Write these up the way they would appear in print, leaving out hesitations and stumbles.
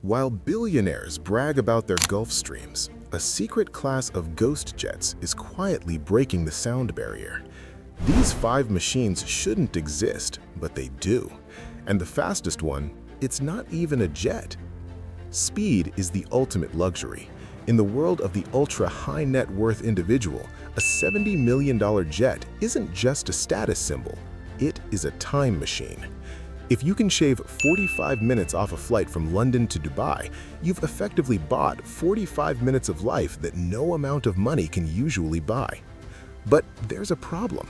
While billionaires brag about their Gulfstreams, a secret class of ghost jets is quietly breaking the sound barrier. These five machines shouldn't exist, but they do. And the fastest one, it's not even a jet. Speed is the ultimate luxury. In the world of the ultra-high net worth individual, a $70 million jet isn't just a status symbol, it is a time machine. If you can shave 45 minutes off a flight from London to Dubai, you've effectively bought 45 minutes of life that no amount of money can usually buy. But there's a problem.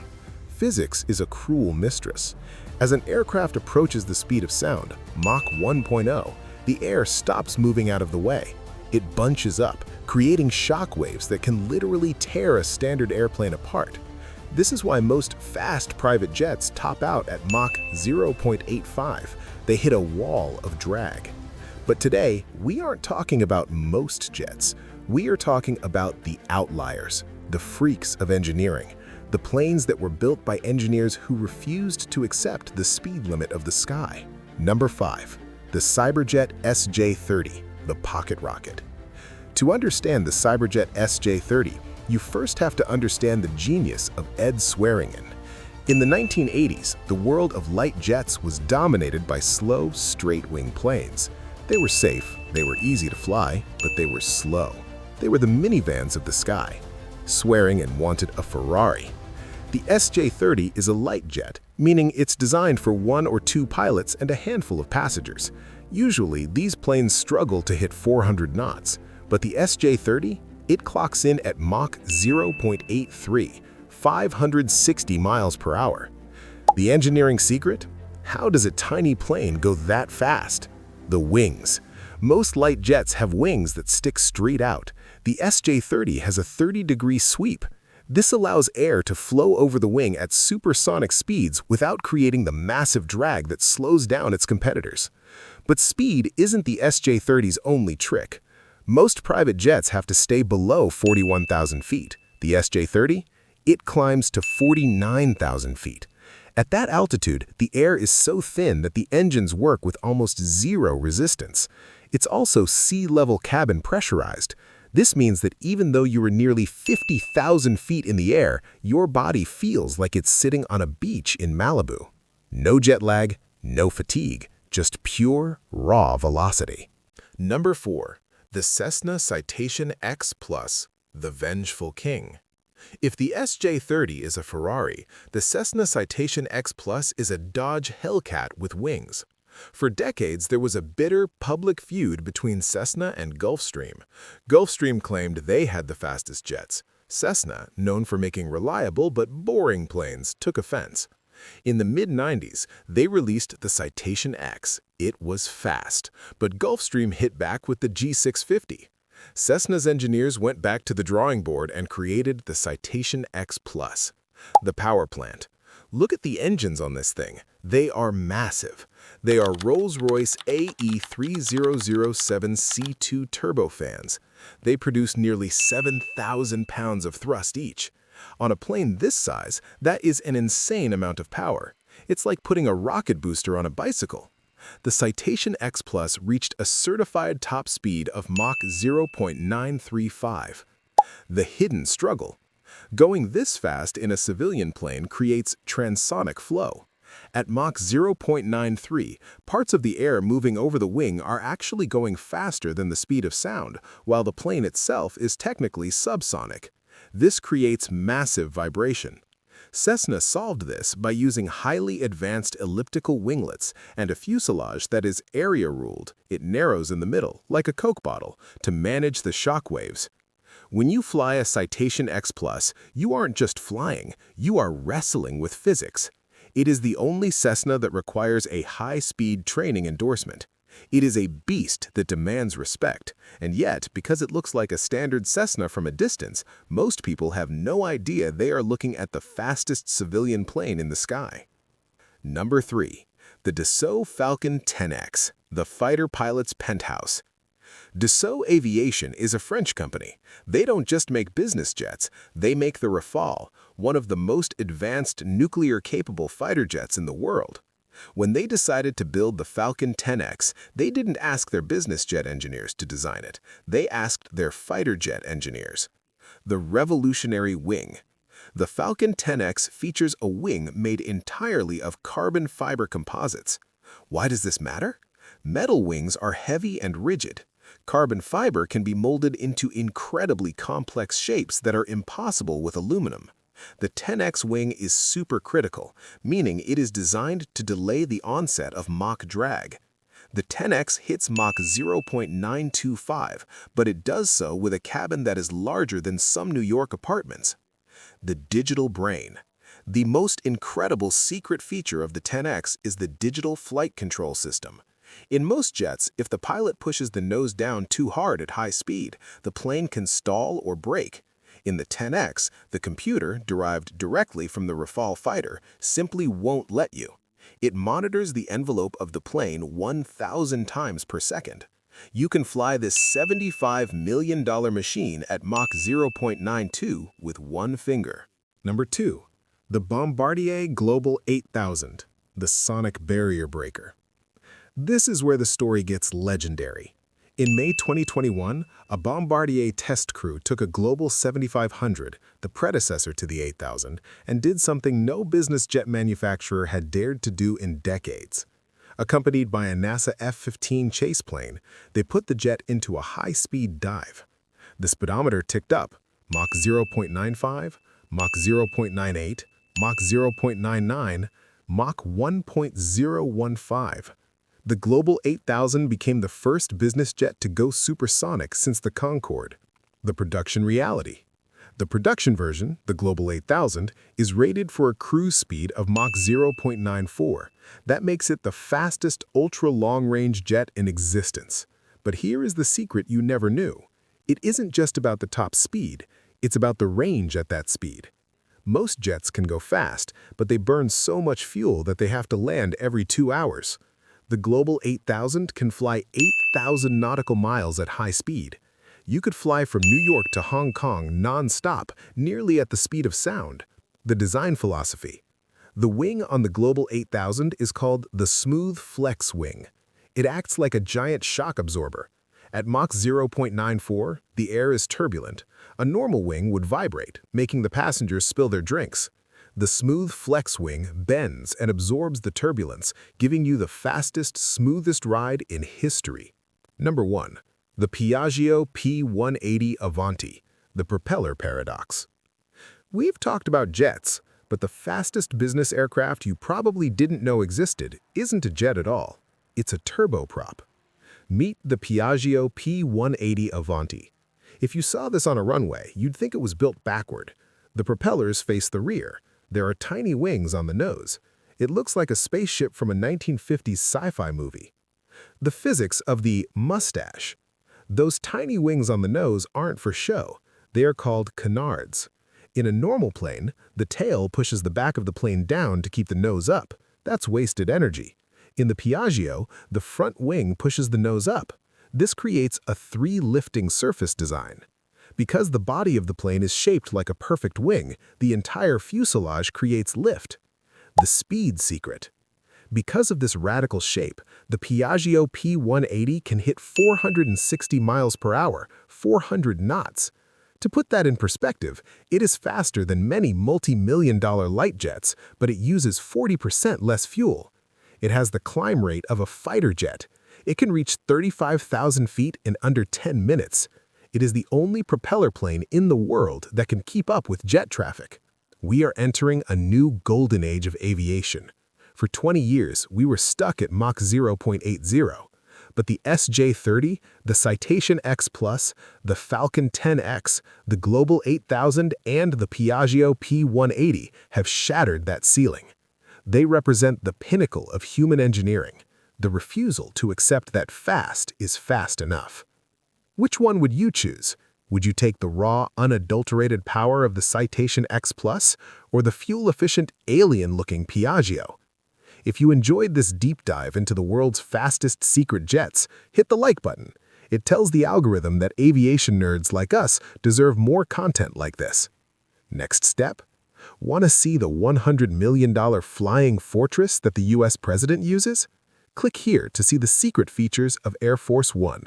Physics is a cruel mistress. As an aircraft approaches the speed of sound, Mach 1.0, the air stops moving out of the way. It bunches up, creating shock waves that can literally tear a standard airplane apart. This is why most fast private jets top out at Mach 0.85. They hit a wall of drag. But today, we aren't talking about most jets. We are talking about the outliers, the freaks of engineering, the planes that were built by engineers who refused to accept the speed limit of the sky. Number 5. The Cyberjet SJ-30, the pocket rocket. To understand the Cyberjet SJ-30, you first have to understand the genius of Ed Swearingen. In the 1980s, the world of light jets was dominated by slow, straight-wing planes. They were safe, they were easy to fly, but they were slow. They were the minivans of the sky. Swearingen wanted a Ferrari. The SJ-30 is a light jet, meaning it's designed for 1 or 2 pilots and a handful of passengers. Usually, these planes struggle to hit 400 knots, but the SJ-30, it clocks in at Mach 0.83, 560 miles per hour. The engineering secret? How does a tiny plane go that fast? The wings. Most light jets have wings that stick straight out. The SJ-30 has a 30-degree sweep. This allows air to flow over the wing at supersonic speeds without creating the massive drag that slows down its competitors. But speed isn't the SJ-30's only trick. Most private jets have to stay below 41,000 feet. The SJ-30? It climbs to 49,000 feet. At that altitude, the air is so thin that the engines work with almost zero resistance. It's also sea-level cabin pressurized. This means that even though you are nearly 50,000 feet in the air, your body feels like it's sitting on a beach in Malibu. No jet lag, no fatigue, just pure, raw velocity. Number 4. The Cessna Citation X Plus, the Vengeful King. If the SJ-30 is a Ferrari, the Cessna Citation X Plus is a Dodge Hellcat with wings. For decades, there was a bitter public feud between Cessna and Gulfstream. Gulfstream claimed they had the fastest jets. Cessna, known for making reliable but boring planes, took offense. In the mid-90s, they released the Citation X. It was fast, but Gulfstream hit back with the G650. Cessna's engineers went back to the drawing board and created the Citation X Plus. The power plant. Look at the engines on this thing. They are massive. They are Rolls-Royce AE3007C2 turbofans. They produce nearly 7,000 pounds of thrust each. On a plane this size, that is an insane amount of power. It's like putting a rocket booster on a bicycle. The Citation X Plus reached a certified top speed of Mach 0.935. The hidden struggle. Going this fast in a civilian plane creates transonic flow. At Mach 0.93, parts of the air moving over the wing are actually going faster than the speed of sound, while the plane itself is technically subsonic. This creates massive vibration. Cessna solved this by using highly advanced elliptical winglets and a fuselage that is area-ruled. It narrows in the middle, like a Coke bottle, to manage the shock waves. When you fly a Citation X Plus, you aren't just flying, you are wrestling with physics. It is the only Cessna that requires a high-speed training endorsement. It is a beast that demands respect, and yet, because it looks like a standard Cessna from a distance, most people have no idea they are looking at the fastest civilian plane in the sky. Number 3. The Dassault Falcon 10X, the fighter pilot's penthouse. Dassault Aviation is a French company. They don't just make business jets, they make the Rafale, one of the most advanced nuclear-capable fighter jets in the world. When they decided to build the Falcon 10X, they didn't ask their business jet engineers to design it. They asked their fighter jet engineers. The revolutionary wing. The Falcon 10X features a wing made entirely of carbon fiber composites. Why does this matter? Metal wings are heavy and rigid. Carbon fiber can be molded into incredibly complex shapes that are impossible with aluminum. The 10X wing is supercritical, meaning it is designed to delay the onset of Mach drag. The 10X hits Mach 0.925, but it does so with a cabin that is larger than some New York apartments. The digital brain. The most incredible secret feature of the 10X is the digital flight control system. In most jets, if the pilot pushes the nose down too hard at high speed, the plane can stall or brake. In the 10X, the computer, derived directly from the Rafale fighter, simply won't let you. It monitors the envelope of the plane 1,000 times per second. You can fly this $75 million machine at Mach 0.92 with one finger. Number 2. The Bombardier Global 8000, the sonic barrier breaker. This is where the story gets legendary. In May 2021, a Bombardier test crew took a Global 7500, the predecessor to the 8000, and did something no business jet manufacturer had dared to do in decades. Accompanied by a NASA F-15 chase plane, they put the jet into a high-speed dive. The speedometer ticked up, Mach 0.95, Mach 0.98, Mach 0.99, Mach 1.015. The Global 8000 became the first business jet to go supersonic since the Concorde. The production reality. The production version, the Global 8000, is rated for a cruise speed of Mach 0.94. That makes it the fastest ultra-long-range jet in existence. But here is the secret you never knew. It isn't just about the top speed, it's about the range at that speed. Most jets can go fast, but they burn so much fuel that they have to land every 2 hours. The Global 8000 can fly 8,000 nautical miles at high speed. You could fly from New York to Hong Kong non-stop, nearly at the speed of sound. The design philosophy. The wing on the Global 8000 is called the Smooth Flex Wing. It acts like a giant shock absorber. At Mach 0.94, the air is turbulent. A normal wing would vibrate, making the passengers spill their drinks. The Smooth Flex Wing bends and absorbs the turbulence, giving you the fastest, smoothest ride in history. Number 1. The Piaggio P180 Avanti, the propeller paradox. We've talked about jets, but the fastest business aircraft you probably didn't know existed isn't a jet at all. It's a turboprop. Meet the Piaggio P180 Avanti. If you saw this on a runway, you'd think it was built backward. The propellers face the rear. There are tiny wings on the nose. It looks like a spaceship from a 1950s sci-fi movie. The physics of the mustache. Those tiny wings on the nose aren't for show. They are called canards. In a normal plane, the tail pushes the back of the plane down to keep the nose up. That's wasted energy. In the Piaggio, the front wing pushes the nose up. This creates a 3-lifting surface design. Because the body of the plane is shaped like a perfect wing, the entire fuselage creates lift. The speed secret. Because of this radical shape, the Piaggio P180 can hit 460 miles per hour, 400 knots. To put that in perspective, it is faster than many multi-million-dollar light jets, but it uses 40% less fuel. It has the climb rate of a fighter jet. It can reach 35,000 feet in under 10 minutes. It is the only propeller plane in the world that can keep up with jet traffic. We are entering a new golden age of aviation. For 20 years, we were stuck at Mach 0.80. But the SJ-30, the Citation X Plus, the Falcon 10X, the Global 8000, and the Piaggio P180 have shattered that ceiling. They represent the pinnacle of human engineering, the refusal to accept that fast is fast enough. Which one would you choose? Would you take the raw, unadulterated power of the Citation X Plus or the fuel-efficient, alien-looking Piaggio? If you enjoyed this deep dive into the world's fastest secret jets, hit the like button. It tells the algorithm that aviation nerds like us deserve more content like this. Next step? Want to see the $100 million flying fortress that the US president uses? Click here to see the secret features of Air Force One.